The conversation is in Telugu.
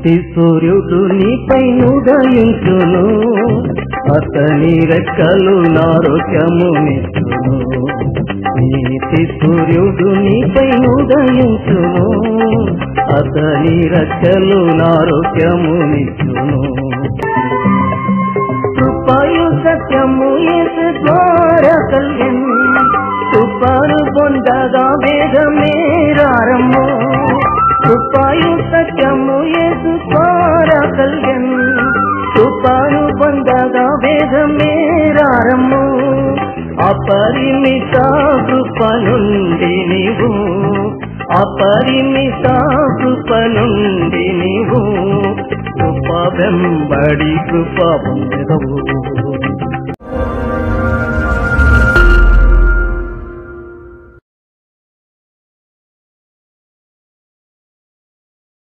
నీతి సూర్యుడు నీపై ఉదయించును, అతని రెక్కలు నారోగ్యమునిచ్చును. నీతి సూర్యుడు నీపై ఉదయించును, అతని రెక్కలు నారోగ్యమునిచ్చును. కృపయు సత్యము యేసు ద్వారా కలిగెను, కృపను పొందగా వేగమే రారమ్ము. కృపయు సత్యము యేసు ద్వారా కలిగెను, కృపను పొందగా వేగమే రారమ్ము. అపరిమిత కృప నుండి నీవు, అపరిమిత కృప నుండి నీవు, కృప వెంబడి కృప పొందెదవు.